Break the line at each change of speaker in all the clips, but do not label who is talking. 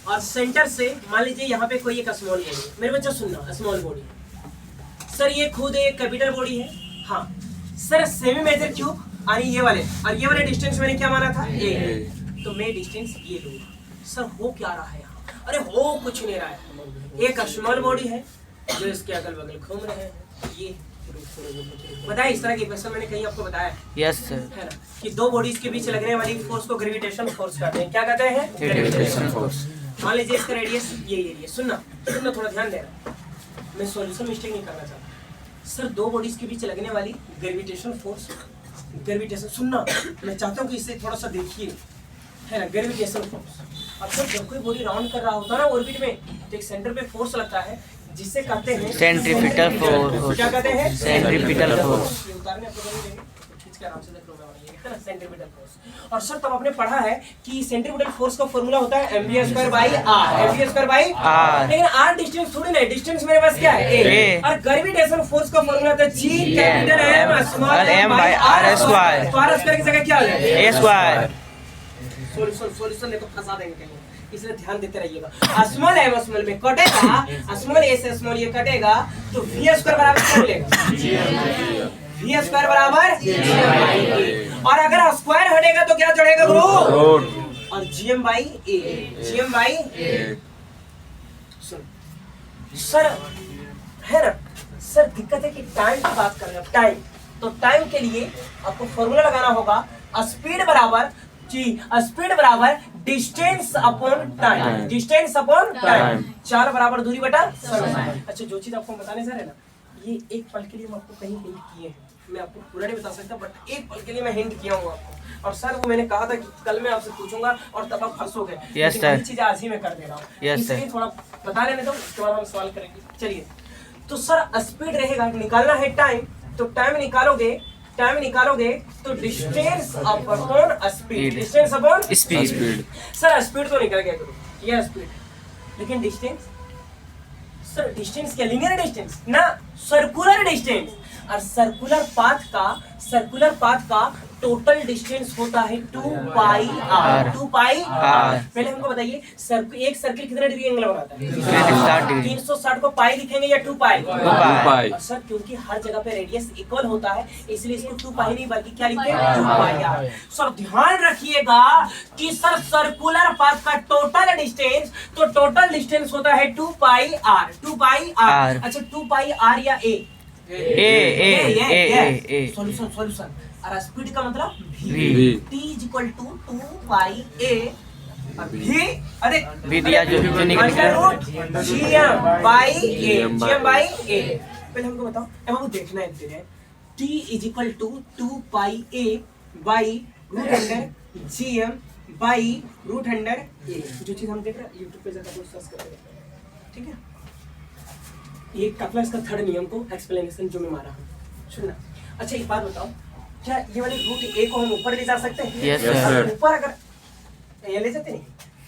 और सेंटर से मान लीजिए यहाँ पे कोई एक स्मॉल बॉडी है। मेरे बच्चों सुनना, स्मॉल बॉडी सर ये खुद एक कैपिटल बॉडी है। हाँ सर सेमी मेजर क्यूब और ये वाले डिस्टेंस मैंने क्या माना था ए, तो मैं डिस्टेंस ये लूंगा। सर हो क्या रहा है यहाँ? अरे हो कुछ नहीं रहा है, एक स्मॉल बॉडी है जो इसके अगल बगल घूम रहे हैं। ये बताया इस तरह की क्वेश्चन मैंने कहीं आपको बताया
यस सर
है ना कि दो बॉडीज के बीच लगने वाली फोर्स को ग्रेविटेशन फोर्स कहते हैं। क्या कहते हैं? Gravitation force. मान लीजिए इसका रेडियस ये एरिया, सुनना थोड़ा ध्यान देना, मैं सॉल्यूशन मिस्टेक नहीं करना चाहता। सर दो बॉडीज के बीच लगने वाली ग्रेविटेशन फोर्स, ग्रेविटेशन सुनना मैं चाहता हूँ कि इसे थोड़ा सा देखिए, है ना, ग्रेविटेशन फोर्स। अब सर जब कोई बॉडी राउंड कर रहा होता है ना ऑर्बिट में, तो एक सेंटर पे फोर्स लगता है जिससे कहते हैं
सेंट्रीपिटल फोर्स।
क्या कहते हैं?
Centripetal force.
उतारने आपको नहीं देंगे, खींच के आराम से देख लो मैं, सेंट्रीपिटल फोर्स। और सर तब आपने पढ़ा है कि सेंट्रीपिटल फोर्स का फॉर्मूला होता है mv² by r, mv² by r। लेकिन r डिस्टेंस थोड़ी ना, डिस्टेंस मेरे पास क्या है a, और ग्रेविटेशन फोर्स का फॉर्मूला होता है g capital m small m by r square. तो r स्क्वायर की जगह क्या हो जाएगा? a square. सॉल्यूशन देखो फंसा देंगे कहीं, इसलिए ध्यान देते रहिएगा। स्मॉल एम स्मॉल में कटेगा, स्मॉल ए से स्मॉल ये कटेगा, तो v² बराबर क्या मिलेगा? v² बराबर और अगर स्क्वायर हटेगा तो क्या चढ़ेगा गुरु? और gm बाई ए। सर है ना, सर दिक्कत है कि टाइम की बात कर रहे हैं, टाइम, तो टाइम के लिए आपको फॉर्मूला लगाना होगा स्पीड बराबर distance upon time, distance upon time, 4 बराबर दूरी बटा समय। अच्छा जो चीज आपको बताने जा रहे हैं ना, ये एक पल के लिए हम आपको कहीं हिंट किए हैं, मैं आपको पूरा नहीं बता सकता बट एक पल के लिए मैं हिंट किया हूँ आपको। और सर वो मैंने कहा था कि कल मैं आपसे पूछूंगा और तब आप फंसोगे।
यस सर,
चीज आज ही मैं कर दे रहा हूँ, इसलिए थोड़ा बता लेने दो, उसके बाद हम सवाल करेंगे। चलिए तो सर स्पीड रहेगा, निकालना है टाइम, तो टाइम निकालोगे तो distance upon speed, distance upon speed. Sir speed तो निकल गया करो, ये स्पीड, लेकिन डिस्टेंस, सर डिस्टेंस क्या लीनियर डिस्टेंस ना, सर्कुलर डिस्टेंस। और सर्कुलर पाथ का टोटल डिस्टेंस होता है 2 पाई r। 2 pi r। पहले हमको बताइए एक सर्किल कितने डिग्री एंगल बनाता है? 360 को पाई लिखेंगे या 2 पाई? 2 पाई। सर क्योंकि हर जगह पे रेडियस इक्वल होता है इसलिए इसको 2 पाई नहीं बल्कि क्या लिखते हैं? 2 पाई r। सर ध्यान रखिएगा कि सर सर्कुलर पाथ का टोटल डिस्टेंस, तो टोटल डिस्टेंस होता है 2 पाई r। 2 pi r। अच्छा 2 पाई r या a? सॉल्यूशन। और स्पीड का मतलब v। t equal to 2 pi a v, अरे
v दिया जो निकल गया
gm बाई a। पहले हमको बताओ, अब हमको देखना है तेरे t equal to 2 pi a by root under gm by root under a। जो चीज हम देख रहे हैं YouTube पे जाकर सर्च करते हैं, ठीक है? ये कपलर्स का थर्ड नियम को एक्सप्लेनेशन जो मैं मारा हूँ, सुनना। अच्छा एक बात बताओ, क्या ये वाली रूट ए को हम ऊपर ले जा सकते हैं?
Yes sir.
ऊपर अगर ये ले जाते नहीं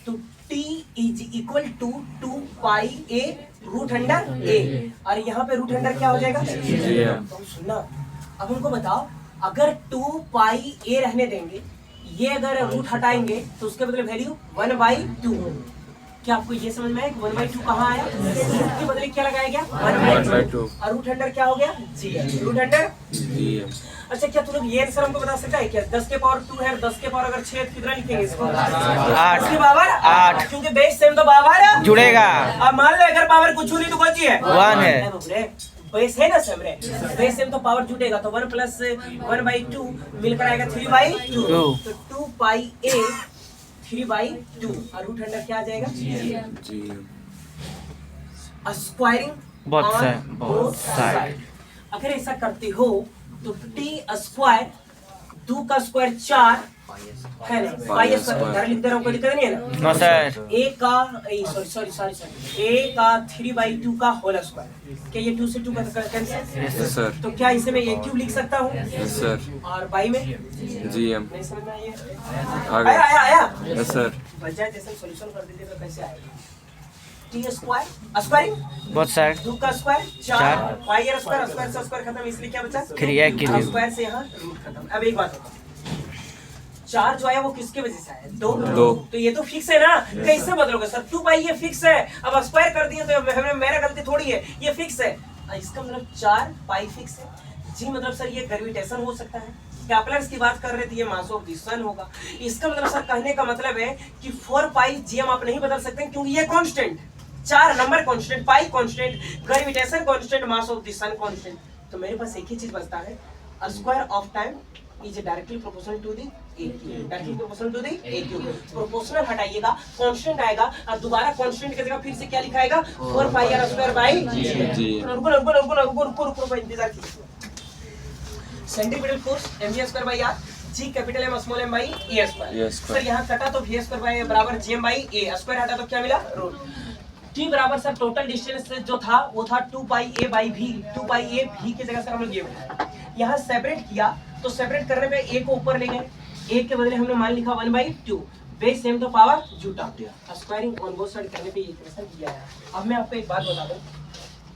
तो t is equal to 2 pi a root under a, और यहाँ पे रूट अंडर क्या हो जाएगा? तो सुनना, अब हमको बताओ अगर 2 पाई a रहने देंगे, ये अगर रूट हटाएंगे तो उसके बदले वैल्यू 1/2। क्या आपको ये समझ में आया कि 1/2 कहाँ आया? रूट के बदले क्या लगाया गया? 1/2। और रूट अंडर क्या हो गया? g। Root under g। अच्छा क्या तुम लोग ये आंसर हमको बता सकता है क्या? 10 के पावर 2 है, 10 के पावर अगर 6 कितना लिखेंगे इसको? 8 की पावर 8, क्योंकि बेस सेम तो पावर
जुड़ेगा।
अब मान लो अगर पावर कुछ नहीं तो कौन सी है?
1 है।
बेस है ना सेम रे, बेस सेम तो पावर जुटेगा, तो 1 प्लस 1/2 मिलकर आएगा 3/2। तो 2 पाई a 3/2 और रूट अंडर क्या आ जाएगा? Squaring both side. अगर ऐसा करते हो तो t स्क्वायर 2 का स्क्वायर 4 है ना, पाई स्क्वायर उधर लिख दे रहा हूँ, कोई दिक्कत नहीं है ना?
No sir.
a का सॉरी a का 3/2 का होल स्क्वायर, क्या ये 2 से 2 का कैंसिल?
Yes sir.
तो क्या इसे मैं a क्यूब लिख सकता हूँ?
Yes sir.
और बाई में
gm
नहीं समझ में आया?
Yes sir.
बजाय जैसे सॉल्यूशन कर दीजिए तो कैसे आएगा? t square squaring
both side
2 का square 4 pi r square, square से स्क्वायर खत्म, इसलिए क्या बचा?
3
स्क्वायर से यहाँ रूट खत्म। अब एक बात बताओ, 4 जो आया वो किसके वजह से आया? 2। तो ये तो फिक्स है ना, कैसे बदलोगे सर? 2 पाई ये फिक्स है, अब स्क्वायर कर दिए तो मेरा गलती थोड़ी है, ये फिक्स है। इसका मतलब 4 पाई फिक्स है जी, मतलब सर ये ग्रेविटेशन हो सकता है। कैपलर्स की बात कर रहे थे, ये मास ऑफ द सन होगा। इसका मतलब सर कहने का मतलब है कि 4 पाई जीएम आप नहीं बदल सकते क्योंकि ये constant, 4 number constant, pi constant, gravitation constant, mass of the sun constant. तो मेरे पास एक ही चीज बचता है, square of time is directly proportional to the AQ, directly proportional to the AQ। Proportional हटाइएगा, कांस्टेंट आएगा और दोबारा कांस्टेंट की जगह फिर से क्या लिखाएगा? 4 pi r square by G. रुको इंतजार कीजिए। Centripetal force mv square by r, g capital M small m by a square. Sir यहाँ कटा तो v स्क्वायर बाई बराबर gm बाई a, स्क्वायर हटा तो क्या मिला? रूट। t बराबर सर टोटल डिस्टेंस जो था वो था 2 pi a by v, 2 pi a v की जगह सर हम लोग ये उठाया, यहाँ सेपरेट किया तो सेपरेट करने पे a को ऊपर ले गए, a के बदले हमने मान लिखा 1/2, बेस सेम तो पावर जूटा, स्क्वायरिंग ऑन बोथ साइड करने पे ये इक्वेशन किया है। अब मैं आपको एक बात बता दूं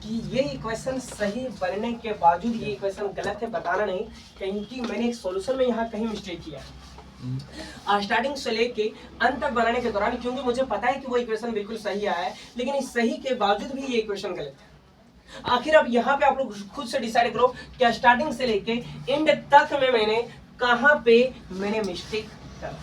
कि ये इक्वेशन सही बनने के बावजूद ये इक्वेशन गलत है बताना नहीं, क्योंकि मैंने एक सॉल्यूशन में यहाँ कहीं मिस्टेक किया है। स्टार्टिंग से लेके अंत तक बनाने के दौरान, क्योंकि मुझे पता है कि वो इक्वेशन बिल्कुल सही आया है, लेकिन इस सही के बावजूद भी ये इक्वेशन गलत है। आखिर अब यहाँ पे आप लोग खुद से डिसाइड करो कि स्टार्टिंग से लेके एंड तक में मैंने कहाँ पे मैंने मिस्टेक करा।